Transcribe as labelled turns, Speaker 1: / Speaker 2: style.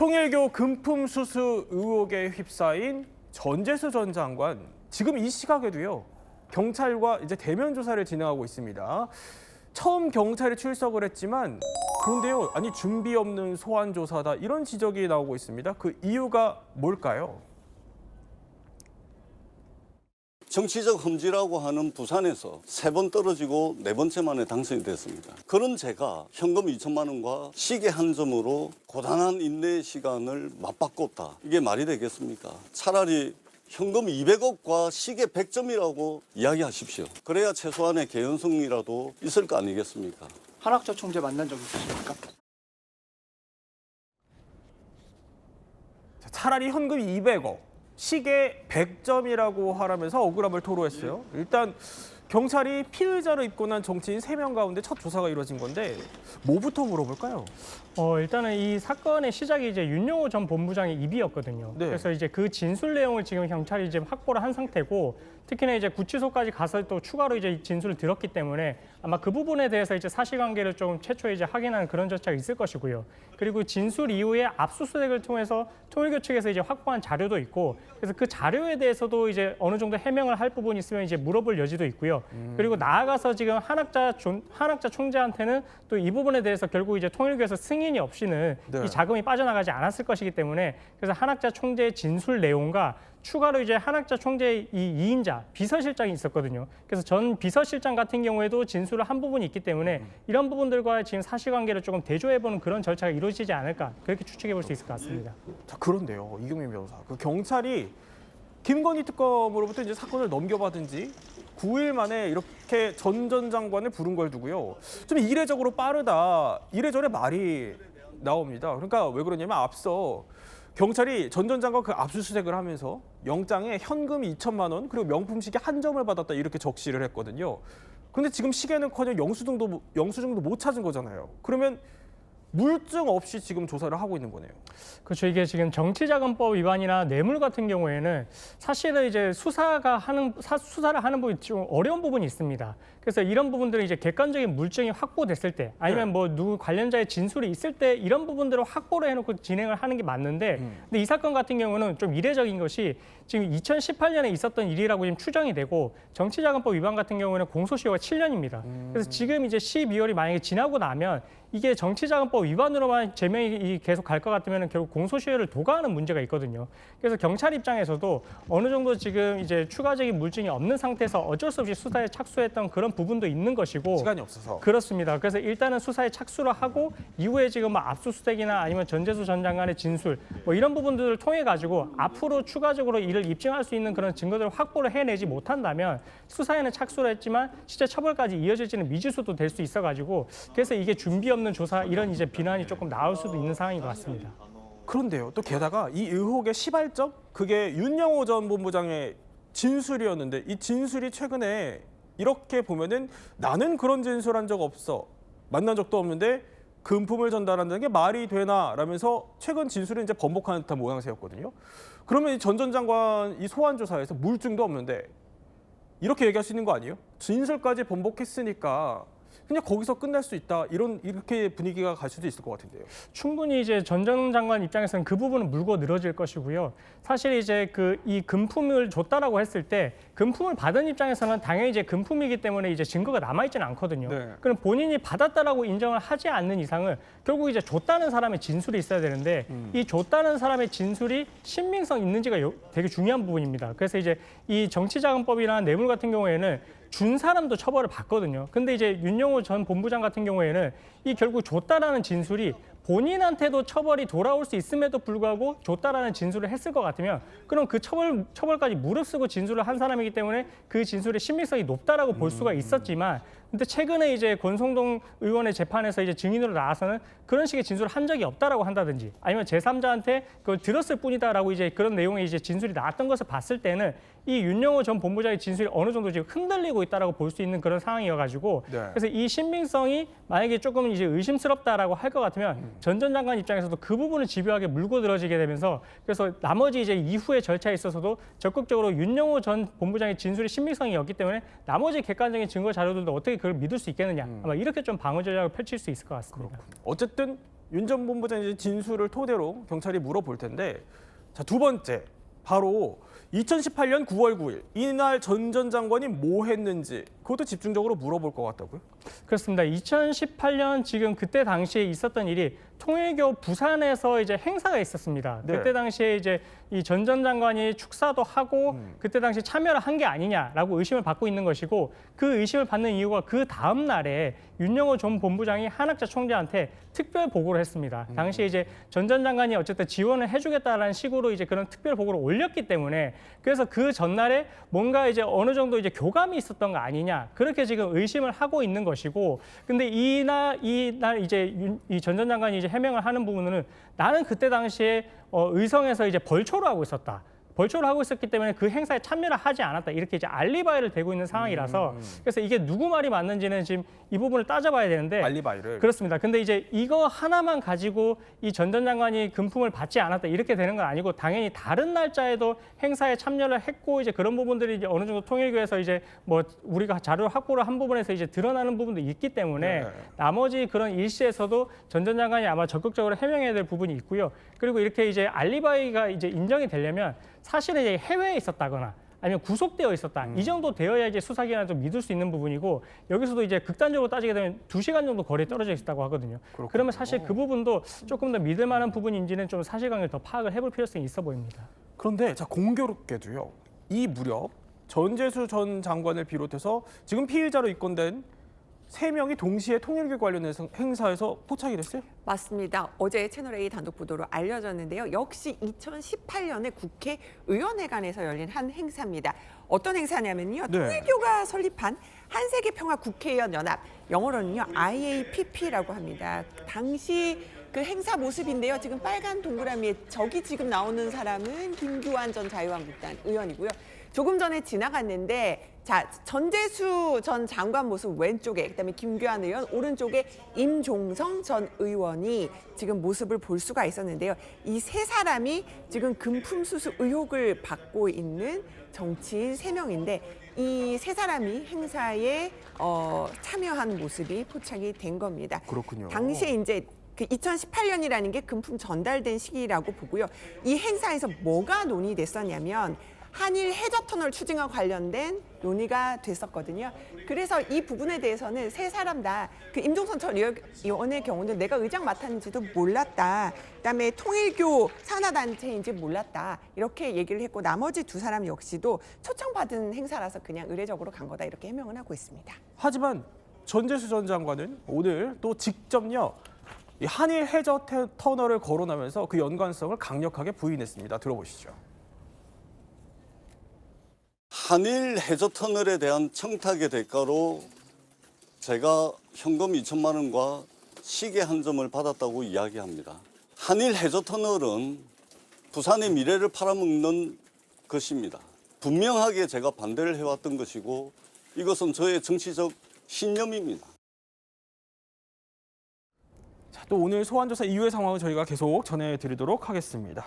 Speaker 1: 통일교 금품 수수 의혹에 휩싸인 전재수 전 장관, 지금 이 시각에도요, 경찰과 이제 대면 조사를 진행하고 있습니다. 처음 경찰이 출석을 했지만 그런데요, 아니 준비 없는 소환 조사다 이런 지적이 나오고 있습니다. 그 이유가 뭘까요?
Speaker 2: 정치적 험지라고 하는 부산에서 3번 떨어지고 4번째 만에 당선이 됐습니다. 그런 제가 현금 2천만 원과 시계 한 점으로 고단한 인내 시간을 맞바꿨다. 이게 말이 되겠습니까? 차라리 현금 200억과 시계 100점이라고 이야기하십시오. 그래야 최소한의 개연성이라도 있을 거 아니겠습니까?
Speaker 3: 한학조 총재 만난 적 있으십니까?
Speaker 1: 차라리 현금 200억, 시계 100점이라고 하라면서 억울함을 토로했어요. 일단 경찰이 피의자로 입건한 정치인 3명 가운데 첫 조사가 이루어진 건데 뭐부터 물어볼까요?
Speaker 4: 일단은 이 사건의 시작이 이제 윤영호 전 본부장의 입이었거든요.
Speaker 1: 네.
Speaker 4: 그래서 이제 그 진술 내용을 지금 경찰이 이제 확보를 한 상태고, 특히나 이제 구치소까지 가서 또 추가로 이제 진술을 들었기 때문에 아마 그 부분에 대해서 이제 사실관계를 좀 최초에 이제 확인하는 그런 절차가 있을 것이고요. 그리고 진술 이후에 압수수색을 통해서 통일교 측에서 이제 확보한 자료도 있고, 그래서 그 자료에 대해서도 이제 어느 정도 해명을 할 부분이 있으면 이제 물어볼 여지도 있고요. 그리고 나아가서 지금 한학자 총재한테는 또 이 부분에 대해서 결국 이제 통일교에서 승인이 없이는
Speaker 1: 네.
Speaker 4: 이 자금이 빠져나가지 않았을 것이기 때문에, 그래서 한학자 총재의 진술 내용과 추가로 이제 한학자 총재의 이 2인자 비서실장이 있었거든요. 그래서 전 비서실장 같은 경우에도 진술을 한 부분이 있기 때문에 이런 부분들과 지금 사실관계를 조금 대조해보는 그런 절차가 이루어지지 않을까, 그렇게 추측해볼 수 있을 것 같습니다.
Speaker 1: 자, 그런데요, 이경민 변호사, 그 경찰이 김건희 특검으로부터 이제 사건을 넘겨받은 지 9일 만에 이렇게 전 장관을 부른 걸 두고요, 좀 이례적으로 빠르다, 이래저래 말이 나옵니다. 그러니까 왜 그러냐면 앞서 경찰이 전 장관 그 압수수색을 하면서 영장에 현금 2천만 원 그리고 명품 시계 한 점을 받았다 이렇게 적시를 했거든요. 그런데 지금 시계는커녕 영수증도 못 찾은 거잖아요. 그러면 물증 없이 지금 조사를 하고 있는 거네요.
Speaker 4: 그렇죠. 이게 지금 정치자금법 위반이나 뇌물 같은 경우에는 사실은 이제 수사를 하는 부분이 좀 어려운 부분이 있습니다. 그래서 이런 부분들은 이제 객관적인 물증이 확보됐을 때, 아니면 뭐 누구 관련자의 진술이 있을 때 이런 부분들을 확보를 해놓고 진행을 하는 게 맞는데, 근데 이 사건 같은 경우는 좀 이례적인 것이 지금 2018년에 있었던 일이라고 지금 추정이 되고, 정치자금법 위반 같은 경우는 공소시효가 7년입니다. 그래서 지금 이제 12월이 만약에 지나고 나면 이게 정치자금법 위반으로만 제명이 계속 갈 것 같으면 결국 공소시효를 도과하는 문제가 있거든요. 그래서 경찰 입장에서도 어느 정도 지금 이제 추가적인 물증이 없는 상태에서 어쩔 수 없이 수사에 착수했던 그런 부분도 있는 것이고,
Speaker 1: 시간이 없어서.
Speaker 4: 그렇습니다. 그래서 일단은 수사에 착수를 하고 이후에 지금 뭐 압수수색이나 아니면 전재수 전 장관의 진술 뭐 이런 부분들을 통해 가지고 앞으로 추가적으로 이를 입증할 수 있는 그런 증거들을 확보를 해내지 못한다면 수사에는 착수를 했지만 실제 처벌까지 이어질지는 미지수도 될 수 있어 가지고, 그래서 이게 준비 없는 조사 이런 이제 비난이 조금 나올 수도 있는 상황인 것 같습니다.
Speaker 1: 그런데요, 또 게다가 이 의혹의 시발점, 그게 윤영호 전 본부장의 진술이었는데 이 진술이 최근에 이렇게 보면은 나는 그런 진술한 적 없어, 만난 적도 없는데 금품을 전달한다는 게 말이 되나 라면서 최근 진술을 이제 번복하는 듯한 모양새였거든요. 그러면 전 장관 이 소환 조사에서 물증도 없는데 이렇게 얘기할 수 있는 거 아니에요? 진술까지 번복했으니까 그냥 거기서 끝날 수 있다, 이렇게 분위기가 갈 수도 있을 것 같은데요.
Speaker 4: 충분히 이제 전 장관 입장에서는 그 부분은 물고 늘어질 것이고요. 사실 이제 이 금품을 줬다라고 했을 때 금품을 받은 입장에서는 당연히 이제 금품이기 때문에 이제 증거가 남아있지는 않거든요.
Speaker 1: 네.
Speaker 4: 그럼 본인이 받았다라고 인정을 하지 않는 이상은 결국 이제 줬다는 사람의 진술이 있어야 되는데 이 줬다는 사람의 진술이 신빙성 있는지가 되게 중요한 부분입니다. 그래서 이제 이 정치자금법이나 뇌물 같은 경우에는 준 사람도 처벌을 받거든요. 근데 이제 윤영호 전 본부장 같은 경우에는 이 결국 줬다라는 진술이 본인한테도 처벌이 돌아올 수 있음에도 불구하고 줬다라는 진술을 했을 것 같으면 그럼 그 처벌까지 무릅쓰고 진술을 한 사람이기 때문에 그 진술의 신빙성이 높다라고 볼 수가 있었지만, 근데 최근에 이제 권성동 의원의 재판에서 이제 증인으로 나와서는 그런 식의 진술을 한 적이 없다라고 한다든지, 아니면 제3자한테 그걸 들었을 뿐이다라고 이제 그런 내용의 이제 진술이 나왔던 것을 봤을 때는 이 윤영호 전 본부장의 진술이 어느 정도 지금 흔들리고 있다라고 볼 수 있는 그런 상황이어가지고,
Speaker 1: 네.
Speaker 4: 그래서 이 신빙성이 만약에 조금 이제 의심스럽다라고 할 것 같으면 전 장관 입장에서도 그 부분을 집요하게 물고 늘어지게 되면서, 그래서 나머지 이제 이후의 절차에 있어서도 적극적으로 윤영호 전 본부장의 진술이 신빙성이 없기 때문에 나머지 객관적인 증거 자료들도 어떻게 그걸 믿을 수 있겠느냐, 아마 이렇게 좀 방어 전략을 펼칠 수 있을 것 같습니다.
Speaker 1: 어쨌든 윤 전 본부장의 진술을 토대로 경찰이 물어볼 텐데, 자, 두 번째, 바로 2018년 9월 9일 이날 전 전 장관이 뭐 했는지 그것도 집중적으로 물어볼 것 같다고요?
Speaker 4: 그렇습니다. 2018년 지금 그때 당시에 있었던 일이 통일교 부산에서 이제 행사가 있었습니다.
Speaker 1: 네.
Speaker 4: 그때 당시에 이제 이 전 전 장관이 축사도 하고 그때 당시 참여를 한 게 아니냐라고 의심을 받고 있는 것이고, 그 의심을 받는 이유가 그 다음 날에 윤영호 전 본부장이 한학자 총재한테 특별 보고를 했습니다. 당시에 이제 전 전 장관이 어쨌든 지원을 해주겠다라는 식으로 이제 그런 특별 보고를 올렸기 때문에, 그래서 그 전날에 뭔가 이제 어느 정도 이제 교감이 있었던 거 아니냐, 그렇게 지금 의심을 하고 있는 것이고, 근데 이날 이제 이 전 전 장관이 이제 해명을 하는 부분은, 나는 그때 당시에 의성에서 이제 벌초를 하고 있었다. 벌초를 하고 있었기 때문에 그 행사에 참여를 하지 않았다. 이렇게 이제 알리바이를 대고 있는 상황이라서, 그래서 이게 누구 말이 맞는지는 지금 이 부분을 따져봐야 되는데,
Speaker 1: 알리바이를.
Speaker 4: 그렇습니다. 근데 이제 이거 하나만 가지고 이 전 전 장관이 금품을 받지 않았다 이렇게 되는 건 아니고, 당연히 다른 날짜에도 행사에 참여를 했고, 이제 그런 부분들이 이제 어느 정도 통일교에서 이제 뭐 우리가 자료 확보를 한 부분에서 이제 드러나는 부분도 있기 때문에,
Speaker 1: 네.
Speaker 4: 나머지 그런 일시에서도 전 전 장관이 아마 적극적으로 해명해야 될 부분이 있고요. 그리고 이렇게 이제 알리바이가 이제 인정이 되려면 사실은 이제 해외에 있었다거나 아니면 구속되어 있었다. 이 정도 되어야 이제 수사기관이 좀 믿을 수 있는 부분이고, 여기서도 이제 극단적으로 따지게 되면 2시간 정도 거리에 떨어져 있다고 하거든요.
Speaker 1: 그렇군요.
Speaker 4: 그러면 사실 그 부분도 조금 더 믿을 만한 부분인지는 좀 사실관계를 더 파악을 해볼 필요성이 있어 보입니다.
Speaker 1: 그런데 자, 공교롭게도요, 이 무렵 전재수 전 장관을 비롯해서 지금 피의자로 입건된 3명이 동시에 통일교 관련 행사에서 포착이 됐어요?
Speaker 5: 맞습니다. 어제 채널A 단독 보도로 알려졌는데요. 역시 2018년에 국회의원회관에서 열린 한 행사입니다. 어떤 행사냐면요.
Speaker 1: 네.
Speaker 5: 통일교가 설립한 한세계평화 국회의원 연합, 영어로는요 IAPP라고 합니다. 당시 그 행사 모습인데요. 지금 빨간 동그라미에 저기 지금 나오는 사람은 김규환 전 자유한국당 의원이고요. 조금 전에 지나갔는데, 자, 전재수 전 장관 모습 왼쪽에, 그다음에 김규환 의원 오른쪽에 임종성 전 의원이 지금 모습을 볼 수가 있었는데요. 이 세 사람이 지금 금품 수수 의혹을 받고 있는 정치인 3명인데, 이 세 사람이 행사에 참여한 모습이 포착이 된 겁니다.
Speaker 1: 그렇군요.
Speaker 5: 당시에 이제 그 2018년이라는 게 금품 전달된 시기라고 보고요. 이 행사에서 뭐가 논의됐었냐면, 한일 해저터널 추진과 관련된 논의가 됐었거든요. 그래서 이 부분에 대해서는 세 사람 다, 그 임종선 전 의원의 경우는 내가 의장 맡았는지도 몰랐다. 그다음에 통일교 산하단체인지 몰랐다. 이렇게 얘기를 했고, 나머지 2사람 역시도 초청받은 행사라서 그냥 의례적으로 간 거다. 이렇게 해명을 하고 있습니다.
Speaker 1: 하지만 전재수 전 장관은 오늘 또 직접요, 이 한일 해저 터널을 거론하면서 그 연관성을 강력하게 부인했습니다. 들어보시죠.
Speaker 2: 한일 해저터널에 대한 청탁의 대가로 제가 현금 2천만 원과 시계 한 점을 받았다고 이야기합니다. 한일 해저터널은 부산의 미래를 팔아먹는 것입니다. 분명하게 제가 반대를 해왔던 것이고, 이것은 저의 정치적 신념입니다.
Speaker 1: 자, 또 오늘 소환조사 이후의 상황을 저희가 계속 전해드리도록 하겠습니다.